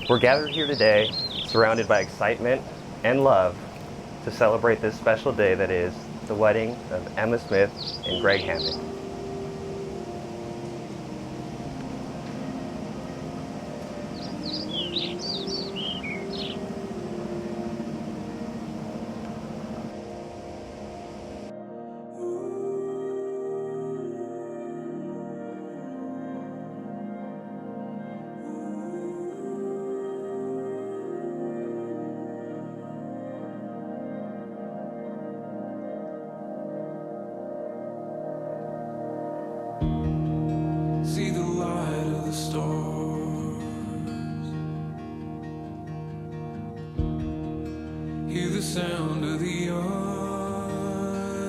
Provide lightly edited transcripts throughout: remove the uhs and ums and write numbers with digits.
We're gathered here today, surrounded by excitement and love, to celebrate this special day that is the wedding of Emma Smith and Greg Hammond. See the light of the stars, hear the sound of the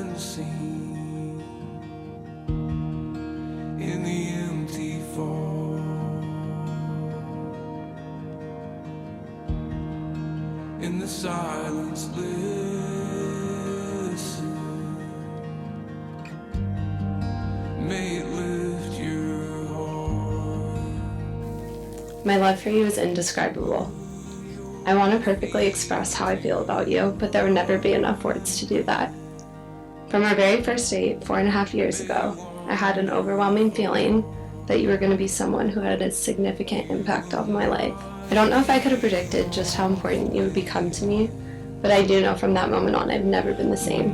unseen in the empty fall, in the silence listen, may it lift your. My love for you is indescribable. I want to perfectly express how I feel about you, but there would never be enough words to do that. From our very first date 4.5 years ago, I had an overwhelming feeling that you were going to be someone who had a significant impact on my life. I don't know if I could have predicted just how important you would become to me, but I do know from that moment on I've never been the same.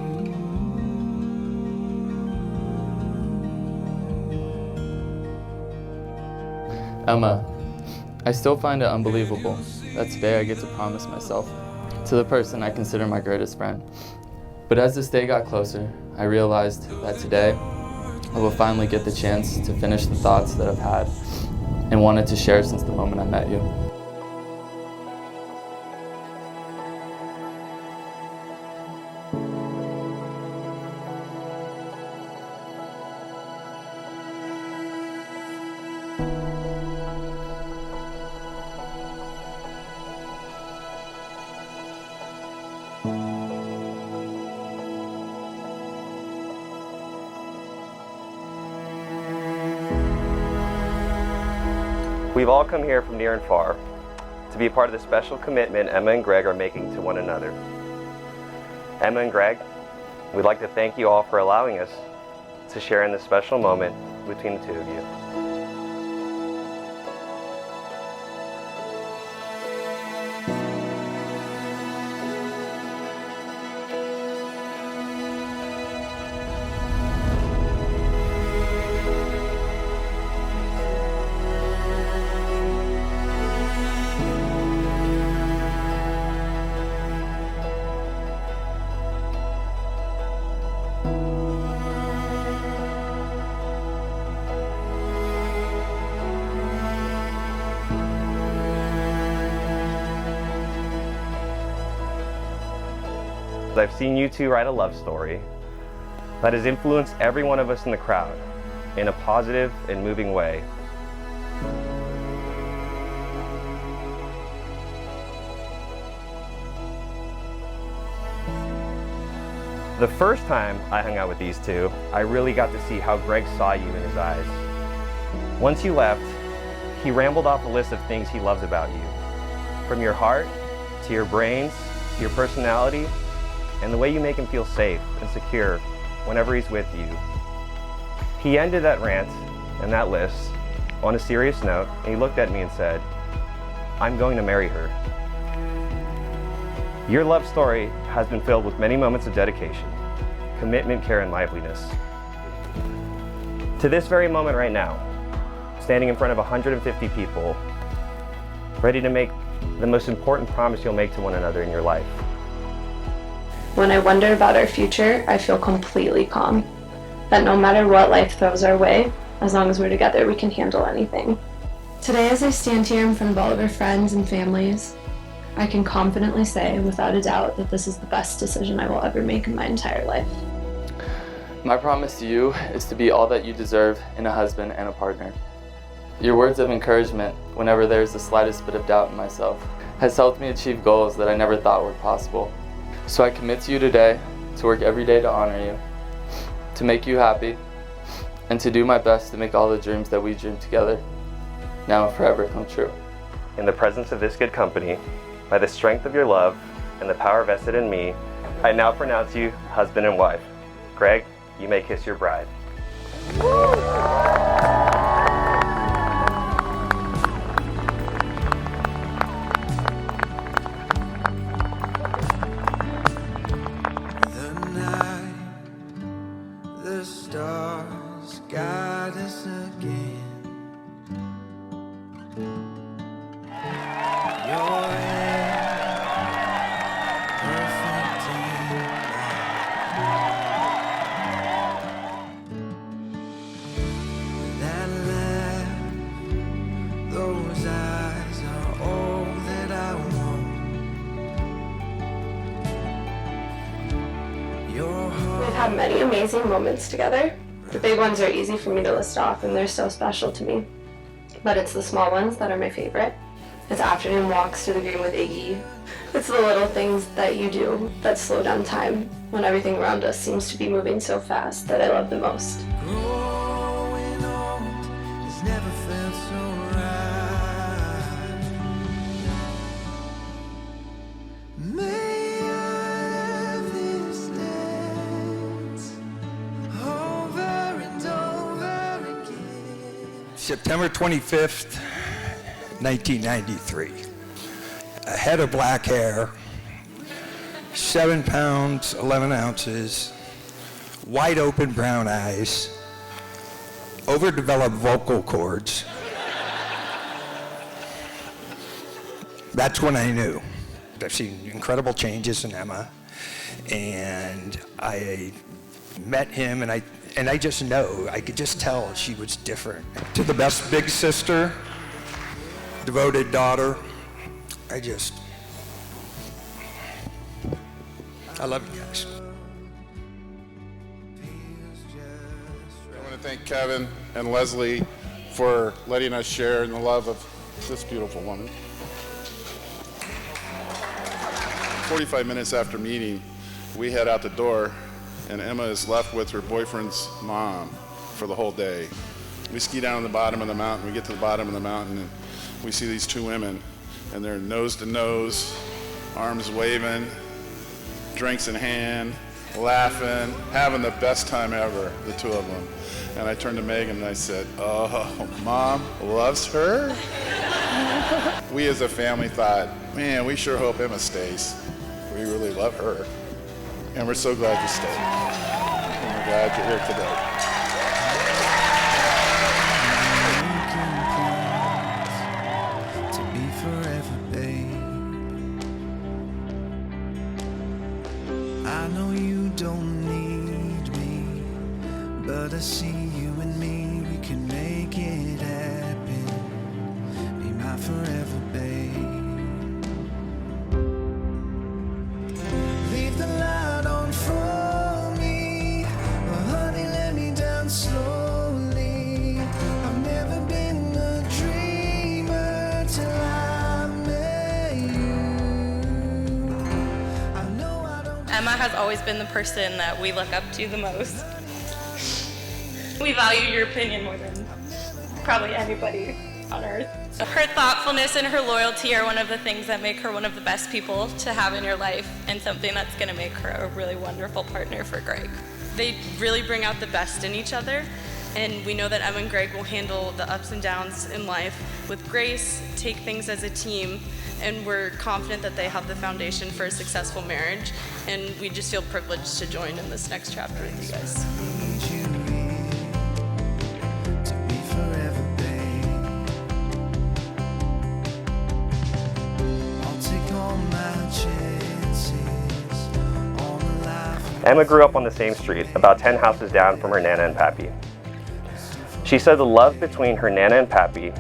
Emma, I still find it unbelievable that today I get to promise myself to the person I consider my greatest friend. But as this day got closer, I realized that today I will finally get the chance to finish the thoughts that I've had and wanted to share since the moment I met you. We've all come here from near and far to be a part of the special commitment Emma and Greg are making to one another. Emma and Greg, we'd like to thank you all for allowing us to share in this special moment between the two of you. I've seen you two write a love story that has influenced every one of us in the crowd in a positive and moving way. The first time I hung out with these two, I really got to see how Greg saw you in his eyes. Once you left, he rambled off a list of things he loves about you. From your heart, to your brains, to your personality, and the way you make him feel safe and secure whenever he's with you. He ended that rant and that list on a serious note, and he looked at me and said, "I'm going to marry her." Your love story has been filled with many moments of dedication, commitment, care, and liveliness. To this very moment right now, standing in front of 150 people, ready to make the most important promise you'll make to one another in your life. When I wonder about our future, I feel completely calm. That no matter what life throws our way, as long as we're together, we can handle anything. Today, as I stand here in front of all of our friends and families, I can confidently say, without a doubt, that this is the best decision I will ever make in my entire life. My promise to you is to be all that you deserve in a husband and a partner. Your words of encouragement, whenever there is the slightest bit of doubt in myself, has helped me achieve goals that I never thought were possible. So I commit to you today to work every day to honor you, to make you happy, and to do my best to make all the dreams that we dream together now and forever come true. in the presence of this good company, by the strength of your love and the power vested in me, I now pronounce you husband and wife. Greg, you may kiss your bride. The night, the stars guide us again. Your hand, perfect in light. That laugh, those eyes are all that I want. Your heart. We've had many amazing moments together. The big ones are easy for me to list off and they're so special to me. But it's the small ones that are my favorite. It's afternoon walks to the green with Iggy. It's the little things that you do that slow down time when everything around us seems to be moving so fast that I love the most. Growing old has never felt so right. May I have this dance over and over again. September 25th, 1993. A head of black hair, 7 pounds, 11 ounces, wide open brown eyes, overdeveloped vocal cords. That's when I knew. I've seen incredible changes in Emma, and I met him, and I just know, I could just tell she was different. To the best big sister, devoted daughter, I love you guys. I want to thank Kevin and Leslie for letting us share in the love of this beautiful woman. 45 minutes after meeting, we head out the door, and Emma is left with her boyfriend's mom for the whole day. We ski down to the bottom of the mountain. We get to the bottom of the mountain, and we see these two women, and they're nose to nose, arms waving, drinks in hand, laughing, having the best time ever, the two of them. And I turned to Megan and I said, "Oh, Mom loves her?" We as a family thought, man, we sure hope Emma stays. We really love her. And we're so glad you stayed. And we're glad you're here today. To be forever, babe. I know you don't need me, but I see you and me. We can make it happen. Be my forever, babe. Leave the light on for me. Oh, honey, let me down slowly. I've never been a dreamer till I met you. I know I don't. Emma has always been the person that we look up to the most. We value your opinion more than probably anybody on earth. Her thoughtfulness and her loyalty are one of the things that make her one of the best people to have in your life, and something that's going to make her a really wonderful partner for Greg. They really bring out the best in each other, and we know that Emma and Greg will handle the ups and downs in life with grace, take things as a team, and we're confident that they have the foundation for a successful marriage, and we just feel privileged to join in this next chapter with you guys. Need you here to be forever, babe. I'll take all my chances, all the life. Emma grew up on the same street, about 10 houses down from her Nana and Pappy. She said the love between her Nana and Pappy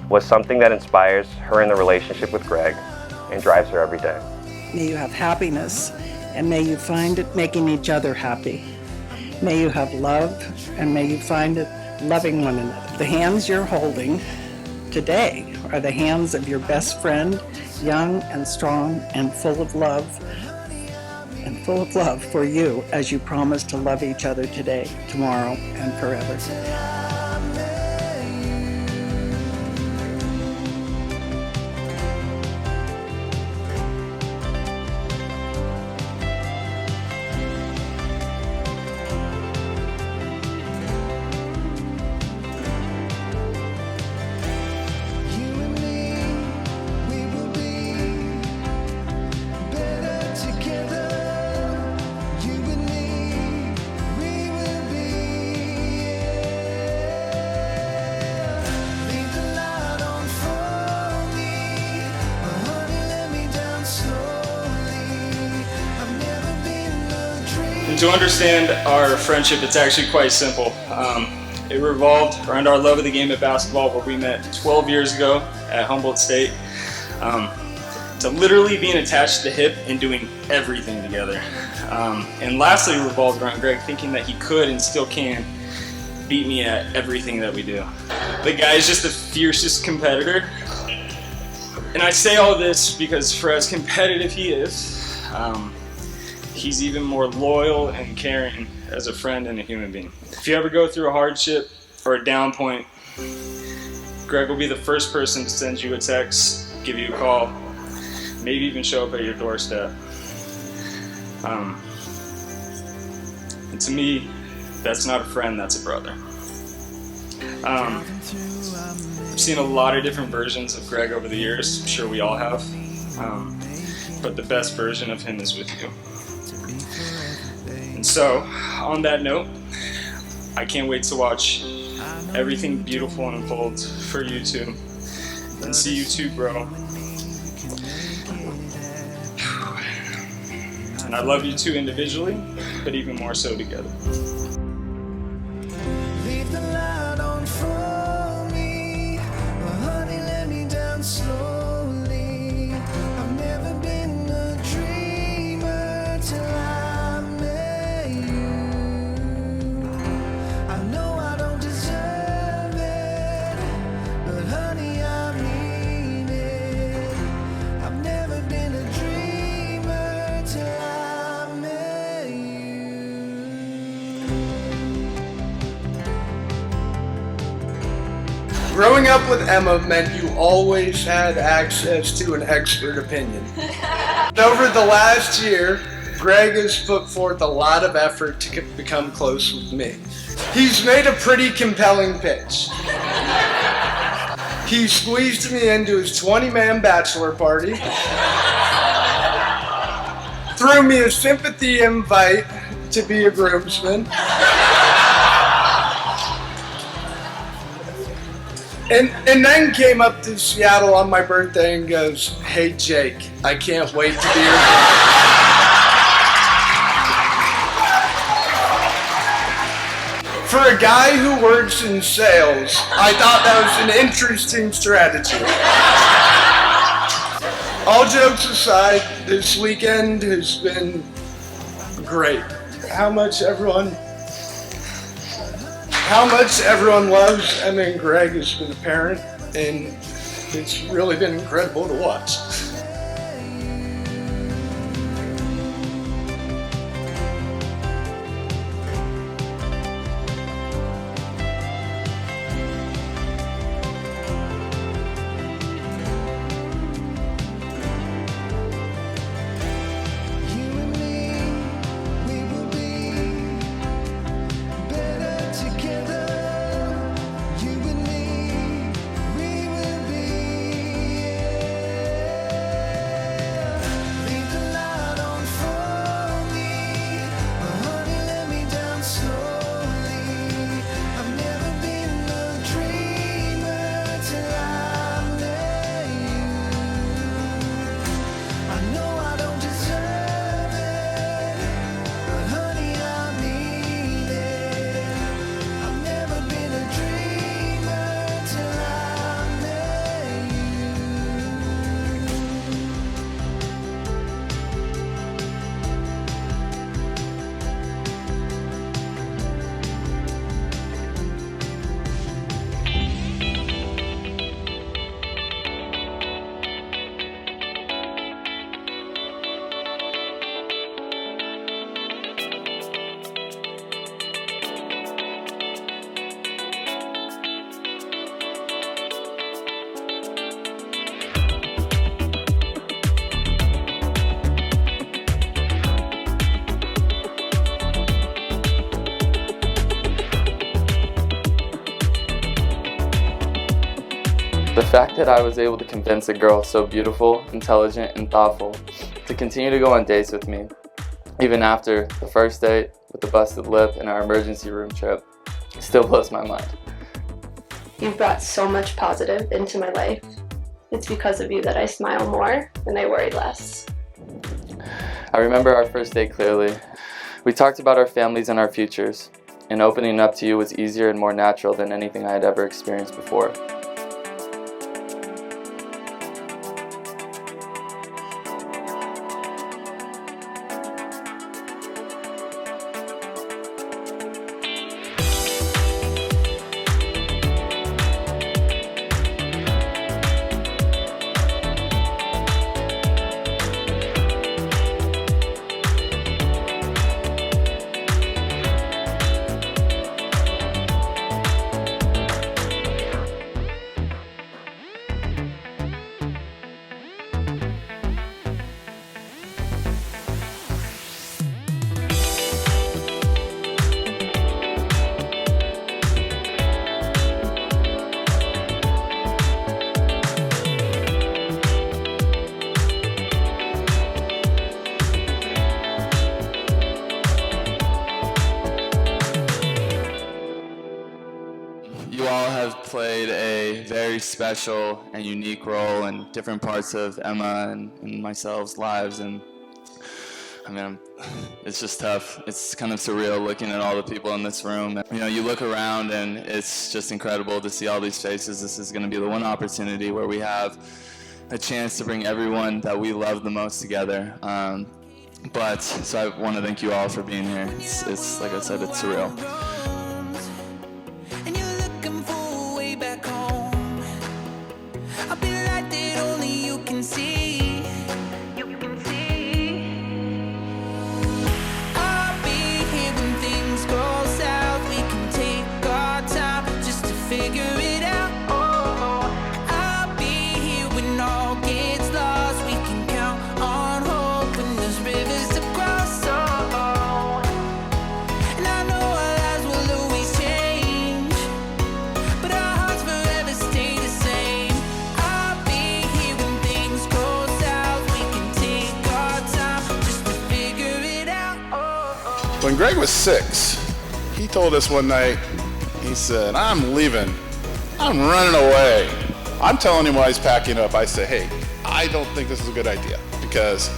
was something that inspires her in the relationship with Greg and drives her every day. May you have happiness, and may you find it making each other happy. May you have love, and may you find it loving one another. The hands you're holding today are the hands of your best friend, young and strong and full of love for you as you promise to love each other today, tomorrow, and forever. to understand our friendship, it's actually quite simple. It revolved around our love of the game of basketball, where we met 12 years ago at Humboldt State, to literally being attached to the hip and doing everything together. And lastly, it revolved around Greg thinking that he could and still can beat me at everything that we do. The guy is just the fiercest competitor. And I say all this because for as competitive he is, he's even more loyal and caring as a friend and a human being. If you ever go through a hardship or a down point, Greg will be the first person to send you a text, give you a call, maybe even show up at your doorstep. And to me, that's not a friend, that's a brother. I've seen a lot of different versions of Greg over the years. I'm sure we all have. But the best version of him is with you. And so, on that note, I can't wait to watch everything beautiful unfold for you two and see you two grow. And I love you two individually, but even more so together. Leave the light on for me. Oh, honey, let me down slowly. I've never been a dreamer till I met you. I know I don't deserve it, but honey, I mean it. I've never been a dreamer till I met you. Growing up with Emma meant you always had access to an expert opinion. Over the last year, Greg has put forth a lot of effort to become close with me. He's made a pretty compelling pitch. He squeezed me into his 20-man bachelor party, threw me a sympathy invite to be a groomsman, and then came up to Seattle on my birthday and goes, "Hey Jake, I can't wait to be your groomsman." For a guy who works in sales, I thought that was an interesting strategy. All jokes aside, this weekend has been great. How much everyone loves Emma and Greg has been apparent, and it's really been incredible to watch. You and me, we will be better together. You and me, we will be. Leave the light on for me. Oh, honey, let me down slowly. I've never been a dreamer till I met you. I know I don't deserve it, but honey, I mean it. I've never been a dreamer till I met The fact that I was able to convince a girl so beautiful, intelligent, and thoughtful to continue to go on dates with me, even after the first date with the busted lip and our emergency room trip, still blows my mind. You've brought so much positive into my life. It's because of you that I smile more and I worry less. I remember our first date clearly. We talked about our families and our futures, and opening up to you was easier and more natural than anything I had ever experienced before. You all have played a very special and unique role in different parts of Emma and myself's lives, and I mean, it's just tough. It's kind of surreal looking at all the people in this room. You know, you look around and it's just incredible to see all these faces. This is going to be the one opportunity where we have a chance to bring everyone that we love the most together. So I want to thank you all for being here. It's like I said, it's surreal. And you're looking for a way back home. I'll be like that only you can see. I'll be here when things go south. We can take our time just to figure it out. I'll be here when all gets lost. We can count on hope when there's rivers to cross. And I know our lives will always change, but our hearts forever stay the same. I'll be here when things go south. We can take our time just to figure it out. When Greg was 6, he told us one night, he said, "I'm leaving. I'm running away." I'm telling him while he's packing up, I say, "Hey, I don't think this is a good idea, because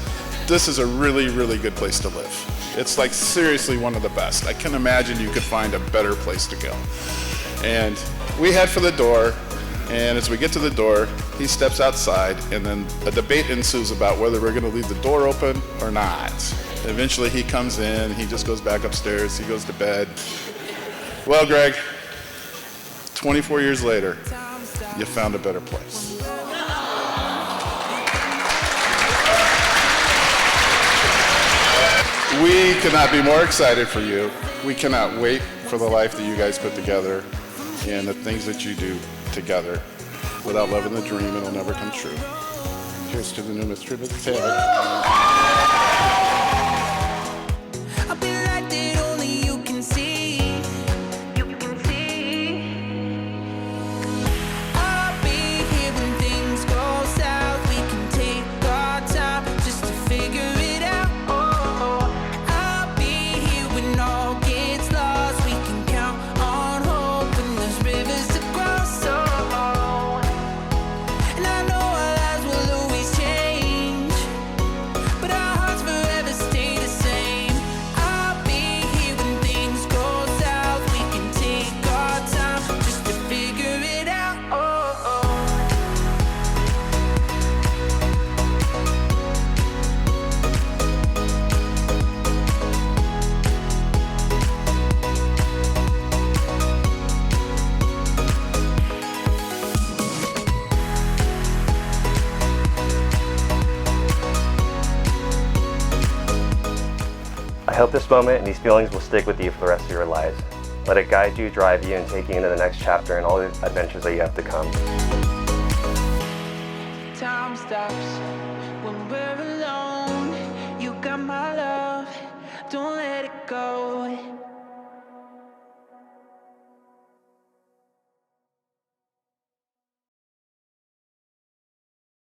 this is a really, really good place to live. It's like seriously one of the best. I can imagine you could find a better place to go." And we head for the door, and as we get to the door, he steps outside, and then a debate ensues about whether we're going to leave the door open or not. Eventually he comes in, he just goes back upstairs, he goes to bed. Well, Greg, 24 years later, you found a better place. We could not be more excited for you. We cannot wait for the life that you guys put together and the things that you do together. Without loving the dream, it'll never come true. Here's to the new Mr. Taylor. I'll be like that only you can see. I'll be here when things go south. We can take our time just to figure it out. I'll be here when all gets lost. We can count on hope when there's rivers to cross. And I know our lives will always change, but our hearts forever stay the same. I'll be here when things go south. We can take our time just to figure it out. I hope this moment and these feelings will stick with you for the rest of your lives. Let it guide you, drive you, and take you into the next chapter and all the adventures that you have to come. Time stops when we're alone.